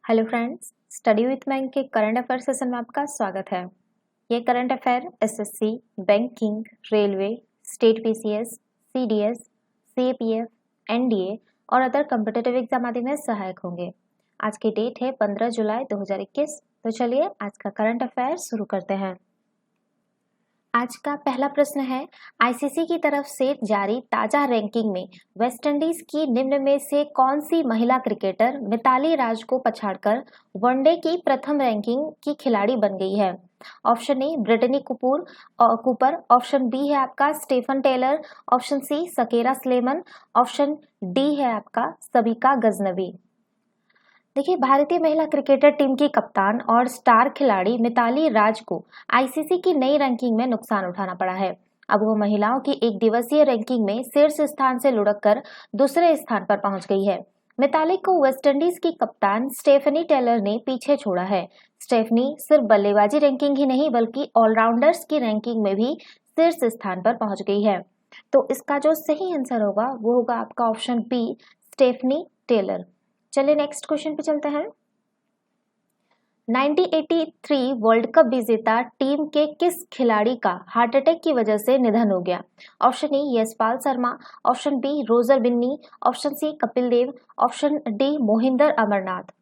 Hello friends, study with bank के current affair session में आपका स्वागत है। ये current affair SSC, banking, railway, state PCS, CDS, CAPF, NDA और अदर कॉम्पिटिटिव एग्जाम आदि में सहायक होंगे। आज की डेट है 15 जुलाई 2021। तो चलिए आज का करंट अफेयर शुरू करते हैं। आज का पहला प्रश्न है, आईसीसी की तरफ से जारी ताजा रैंकिंग में वेस्टइंडीज की निम्न में से कौन सी महिला क्रिकेटर मिताली राज को पछाड़कर वनडे की प्रथम रैंकिंग की खिलाड़ी बन गई है? Option A Britney Cooper, option B है आपका Stafanie Taylor, option C Shakera Selman, option D है आपका सबिका गजनवी। देखिए, भारतीय महिला क्रिकेटर टीम की कप्तान और स्टार खिलाड़ी मिताली राज को आईसीसी की नई रैंकिंग में नुकसान उठाना पड़ा है। अब वो महिलाओं की एक दिवसीय रैंकिंग में शीर्ष स्थान से लुढ़ककर दूसरे स्थान पर पहुंच गई है। मिताली को वेस्टइंडीज की कप्तान स्टेफनी टेलर ने पीछे छोड़ा है। स्टेफनी सिर्फ बल्लेबाजी रैंकिंग ही नहीं बल्कि ऑलराउंडर्स की रैंकिंग में भी शीर्ष स्थान पर पहुंच गई है। तो इसका जो सही आंसर होगा वो होगा आपका ऑप्शन बी, स्टेफनी टेलर। चलिए नेक्स्ट क्वेश्चन पे चलते हैं। 1983 वर्ल्ड कप विजेता टीम के किस खिलाड़ी का हार्ट अटैक की वजह से निधन हो गया? Option A Yashpal Sharma, option B Roger Binny, option C Kapil Dev, option D Mohinder Amarnath.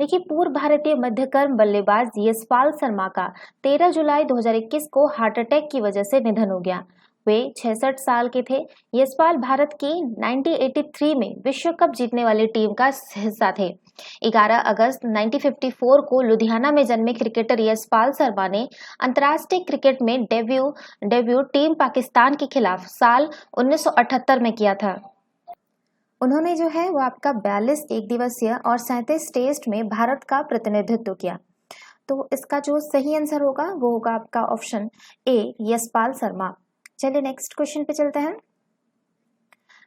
देखिए, पूर्व भारतीय मध्यक्रम बल्लेबाज यशपाल शर्मा का 13 जुलाई 2021 को हार्ट अटैक की वजह से निधन हो गया। वे 66 साल के थे। यशपाल भारत की 1983 में विश्व कप जीतने वाली टीम का हिस्सा थे। 11 अगस्त 1954 को लुधियाना में जन्मे क्रिकेटर यशपाल शर्मा ने अंतर्राष्ट्रीय क्रिकेट में डेब्यू टीम पाकिस्तान के खिलाफ साल 1978 में किया था। उन्होंने जो है वो आपका 42 एक दिवसीय और 37 टेस्ट में भारत का प्रतिनिधित्व किया। तो इसका जो सही आंसर होगा वो होगा आपका ऑप्शन ए, यशपाल शर्मा। चलिए नेक्स्ट क्वेश्चन पे चलते हैं।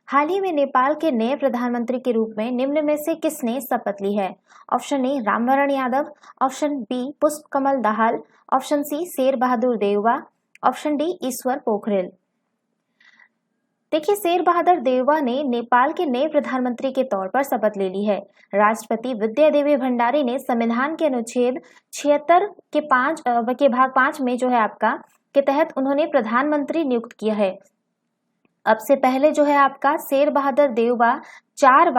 हाल ही में नेपाल के नए प्रधानमंत्री के रूप में निम्न में से किसने शपथ ली है? Option A Rambaran Yadav, option B Pushpa Kamal Dahal, option C Sher Bahadur Deuba, option D Ishwar Pokhrel. देखिए, शेर बहादुर देववा ने नेपाल के नए प्रधानमंत्री के तौर पर शपथ ले ली है। राष्ट्रपति विद्या देवी भंडारी ने संविधान के अनुच्छेद 76 के भाग 5 में जो है आपका के तहत उन्होंने प्रधानमंत्री नियुक्त किया है। अब से पहले जो है आपका शेर बहादुर देववा चार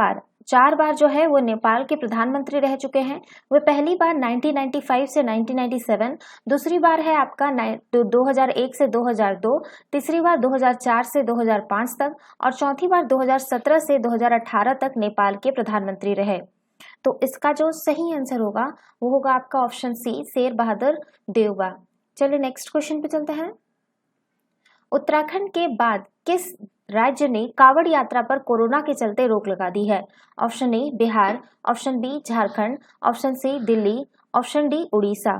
बार जो है वो नेपाल के प्रधानमंत्री रह चुके हैं। वे पहली बार 1995 से 1997, दूसरी बार है आपका 2001 से 2002, तीसरी बार 2004 से 2005 तक और चौथी बार 2017 से 2018 तक नेपाल के प्रधानमंत्री रहे। तो इसका जो सही आंसर होगा वो होगा आपका ऑप्शन सी, शेर बहादुर देववा। चलिए नेक्स्ट क्वेश्चन पे चलते हैं। उत्तराखंड के बाद किस राज्य ने कावड़ यात्रा पर कोरोना के चलते रोक लगा दी है? Option A Bihar, option B Jharkhand, option C Delhi, option D Orissa.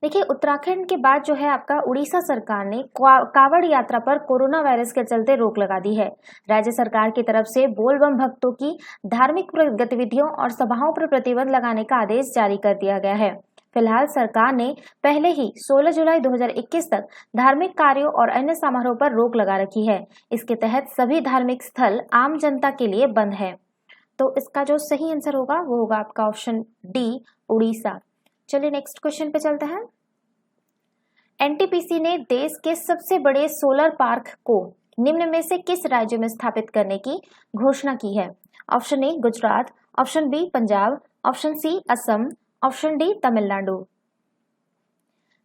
देखिए, उत्तराखंड के बाद जो है आपका उड़ीसा सरकार ने कावड़ यात्रा पर कोरोना वायरस के चलते रोक लगा दी है। राज्य सरकार की तरफ से बोलबम भक्तों की धार्मिक गतिविधियों और सभाओं पर प्रतिबंध लगाने का आदेश जारी कर दिया गया है। फिलहाल सरकार ने पहले ही 16 जुलाई 2021 तक धार्मिक कार्यों और अन्य समारोह पर रोक लगा रखी है। इसके तहत सभी धार्मिक स्थल आम जनता के लिए बंद है। तो इसका जो सही आंसर होगा वो होगा आपका ऑप्शन डी, उड़ीसा। चलिए नेक्स्ट क्वेश्चन पे चलते हैं। एनटीपीसी ने देश के सबसे बड़े सोलर पार्क को निम्न में से किस राज्य में स्थापित करने की घोषणा की है? Option A Gujarat, option B Punjab, option C Assam, option D Tamil Nadu.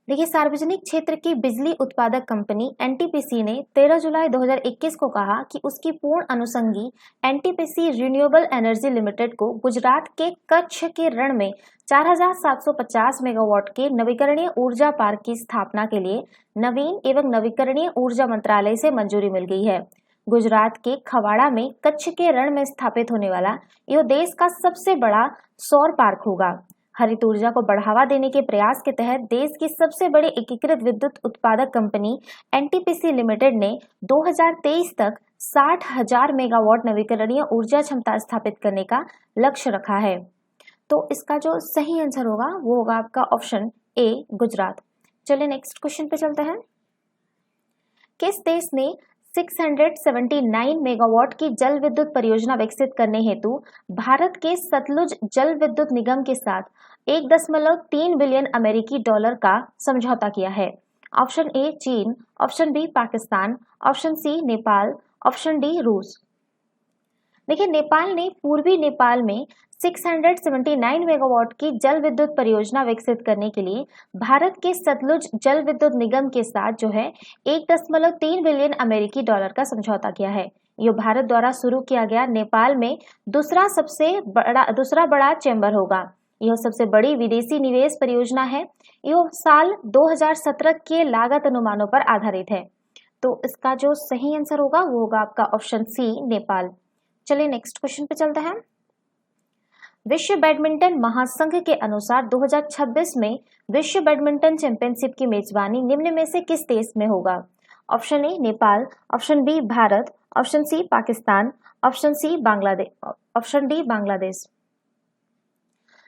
देखिए, सार्वजनिक क्षेत्र की बिजली उत्पादक कंपनी एनटीपीसी ने 13 जुलाई 2021 को कहा कि उसकी पूर्ण अनुषंगी एनटीपीसी रिन्यूएबल एनर्जी लिमिटेड को गुजरात के कच्छ के रण में 4750 मेगावाट के नवीकरणीय ऊर्जा पार्क की स्थापना के लिए नवीन एवं नवीकरणीय ऊर्जा मंत्रालय से मंजूरी मिल गई है। गुजरात के खवाड़ा में कच्छ के रण में स्थापित होने वाला यह देश का सबसे बड़ा सौर पार्क होगा। हरित ऊर्जा को बढ़ावा देने के प्रयास के तहत देश की सबसे बड़ी एकीकृत विद्युत उत्पादक कंपनी एनटीपीसी लिमिटेड ने 2023 तक 60,000 मेगावाट नवीकरणीय ऊर्जा क्षमता स्थापित करने का लक्ष्य रखा है। तो इसका जो सही आंसर होगा वो होगा आपका ऑप्शन ए, गुजरात। चलिए नेक्स्ट क्वेश्चन पे चलते हैं। किस देश ने 679 मेगावाट की जल विद्युत परियोजना विकसित करने हेतु भारत के सतलुज जल विद्युत निगम के साथ 1.3 बिलियन अमेरिकी डॉलर का समझौता किया है। ऑप्शन ए चीन, option B Pakistan, option C Nepal, option D रूस। देखिए, नेपाल ने पूर्वी नेपाल में 679 मेगावाट की जल विद्युत परियोजना विकसित करने के लिए भारत के सतलुज जल विद्युत निगम के साथ जो है 1.3 बिलियन अमेरिकी डॉलर का समझौता किया है। यह भारत द्वारा शुरू किया गया नेपाल में दूसरा बड़ा चैम्बर होगा। यह सबसे बड़ी विदेशी निवेश परियोजना है। यह साल 2017 के लागत अनुमानों पर आधारित है। तो इसका जो सही आंसर होगा वो होगा आपका ऑप्शन सी नेपाल। चलिए नेक्स्ट क्वेश्चन पे चलते हैं। विश्व बैडमिंटन महासंघ के अनुसार 2026 में विश्व बैडमिंटन चैंपियनशिप की मेजबानी निम्न में से किस देश में होगा? Option A Nepal, option B Bharat, option C Pakistan, option C Bangladesh, option D Bangladesh.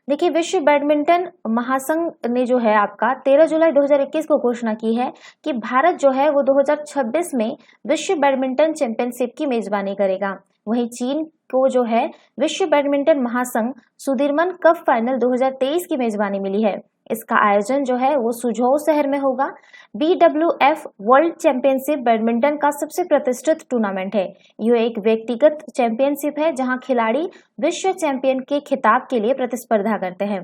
देखिए, विश्व बैडमिंटन महासंघ ने जो है आपका 13 जुलाई 2021 को घोषणा की है कि भारत जो है वो 2026 में विश्व बैडमिंटन चैंपियनशिप की मेजबानी करेगा। वहीं चीन को जो है विश्व बैडमिंटन महासंघ सुदीर्मन कप फाइनल 2023 की मेजबानी मिली है। इसका आयोजन जो है वो सुझाव शहर में होगा। BWF वर्ल्ड चैंपियनशिप बैडमिंटन का सबसे प्रतिष्ठित टूर्नामेंट है। यह एक व्यक्तिगत चैंपियनशिप है जहां खिलाड़ी विश्व चैंपियन के खिताब के लिए प्रतिस्पर्धा करते हैं।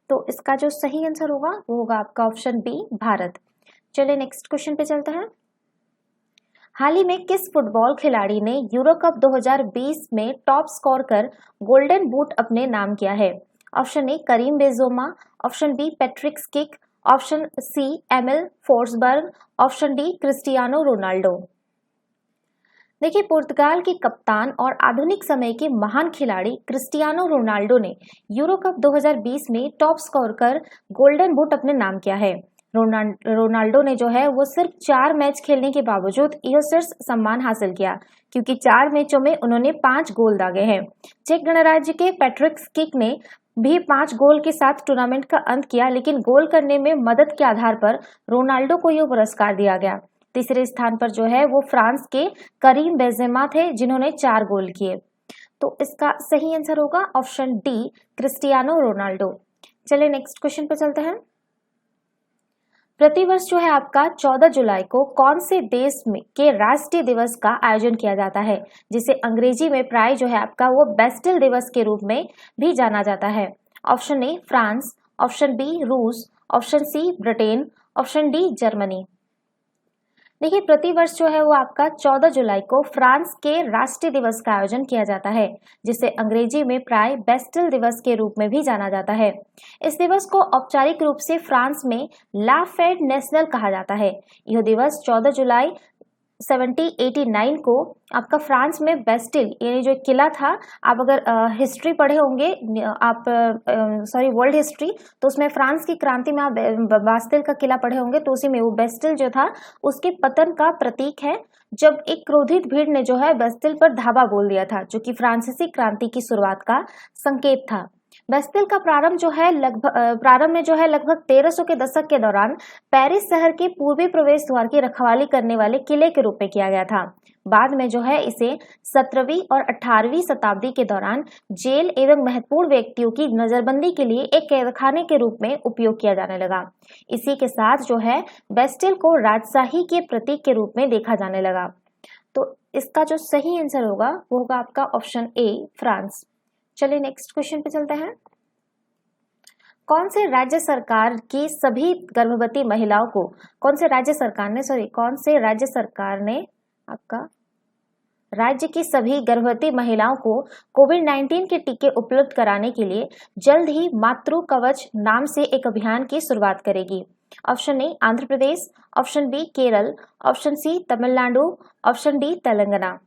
तो इसका जो सही आंसर होगा वो होगा आपका ऑप्शन बी भारत। चलिए नेक्स्ट क्वेश्चन पे चलते हैं। हाल ही में किस फुटबॉल खिलाड़ी ने यूरो कप 2020 में टॉप स्कोर कर गोल्डन बूट अपने नाम किया है? Option A Karim Benzema, option B Patrik Schick, option C Emil Forsberg, option D Cristiano Ronaldo. देखिए, पुर्तगाल के कप्तान और आधुनिक समय के महान खिलाड़ी क्रिस्टियानो रोनाल्डो ने यूरो कप 2020 में टॉप स्कोर कर गोल्डन बूट अपने नाम किया है। रोनाल्डो ने जो है वो सिर्फ 4 मैच खेलने के बावजूद यह शीर्ष सम्मान हासिल किया, क्योंकि 4 मैचों में उन्होंने 5 गोल दागे हैं। चेक गणराज्य के पैट्रिक स्किक ने भी 5 गोल के साथ टूर्नामेंट का अंत किया, लेकिन गोल करने में मदद के आधार पर रोनाल्डो को यह पुरस्कार दिया गया। तीसरे स्थान पर जो है वो फ्रांस के करीम बेंजेमा थे, जिन्होंने 4 गोल किए। तो इसका सही आंसर होगा ऑप्शन डी क्रिस्टियानो रोनाल्डो। चलिए नेक्स्ट क्वेश्चन पे चलते हैं। प्रतिवर्ष जो है आपका 14 जुलाई को कौन से देश में के राष्ट्रीय दिवस का आयोजन किया जाता है, जिसे अंग्रेजी में प्राय जो है आपका वो बेस्टिल दिवस के रूप में भी जाना जाता है? Option A France, option B रूस, option C Britain, option D Germany. देखिए, प्रतिवर्ष जो है वो आपका 14 जुलाई को फ्रांस के राष्ट्रीय दिवस का आयोजन किया जाता है, जिसे अंग्रेजी में प्राय बेस्टिल दिवस के रूप में भी जाना जाता है। इस दिवस को औपचारिक रूप से फ्रांस में ला फेट नेशनल कहा जाता है। यह दिवस 14 जुलाई 1789 को आपका फ्रांस में बेस्टिल यानी जो किला था, आप अगर हिस्ट्री पढ़े होंगे आप वर्ल्ड हिस्ट्री, तो उसमें फ्रांस की क्रांति में आप बास्तिल का किला पढ़े होंगे, तो उसी में वो बेस्टिल जो था उसके पतन का प्रतीक है, जब एक क्रोधित भीड़ ने जो है बेस्टिल पर धावा बोल दिया था, जो कि फ्रांसीसी क्रांति की शुरुआत का संकेत था। बेस्टिल का प्रारंभ में जो है लगभग 1300 के दशक के दौरान पेरिस शहर के पूर्वी प्रवेश द्वार की रखवाली करने वाले किले के रूप में किया गया था। बाद में जो है इसे 17वीं और 18वीं शताब्दी के दौरान जेल एवं महत्वपूर्ण व्यक्तियों की नजरबंदी के लिए एक कैदखाने के रूप में उपयोग किया जाने लगा। इसी के साथ जो है बेस्टिल को राजशाही के प्रतीक के रूप में देखा जाने लगा। तो इसका जो सही आंसर होगा वो होगा आपका ऑप्शन ए फ्रांस। चलिए नेक्स्ट क्वेश्चन पे चलते हैं। कौन से राज्य सरकार ने आपका राज्य की सभी गर्भवती महिलाओं को कोविड-19 के टीके उपलब्ध कराने के लिए जल्द ही मातृ कवच नाम से एक अभियान की शुरुआत करेगी? Option A Andhra Pradesh, option B Kerala, option C Tamil Nadu, option D Telangana.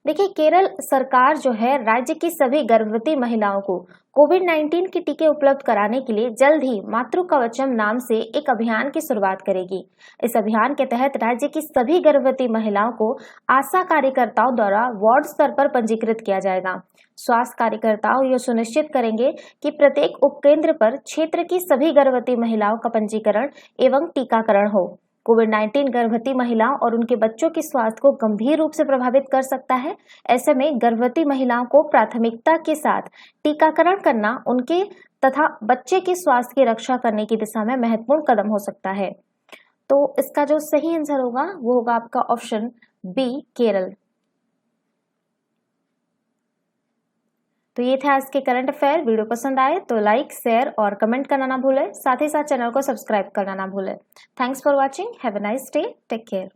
देखिए, केरल सरकार जो है राज्य की सभी गर्भवती महिलाओं को कोविड-19 के टीके उपलब्ध कराने के लिए जल्द ही मातृ कवचम नाम से एक अभियान की शुरुआत करेगी। इस अभियान के तहत राज्य की सभी गर्भवती महिलाओं को आशा कार्यकर्ताओं द्वारा वार्ड स्तर पर पंजीकृत किया जाएगा। स्वास्थ्य कार्यकर्ताओं यह सुनिश्चित करेंगे कि प्रत्येक उपकेंद्र पर क्षेत्र की सभी गर्भवती महिलाओं का पंजीकरण एवं टीकाकरण हो। कोविड-19 गर्भवती महिलाओं और उनके बच्चों के स्वास्थ्य को गंभीर रूप से प्रभावित कर सकता है। ऐसे में गर्भवती महिलाओं को प्राथमिकता के साथ टीकाकरण करना उनके तथा बच्चे के स्वास्थ्य की रक्षा करने की दिशा में महत्वपूर्ण कदम हो सकता है। तो इसका जो सही आंसर होगा वो होगा आपका ऑप्शन बी, केरल। तो ये थे आज के करंट अफेयर। वीडियो पसंद आए तो लाइक, शेयर और कमेंट करना ना भूलें। साथ ही साथ चैनल को सब्सक्राइब करना ना भूलें। Thanks for watching. Have a nice day. Take care.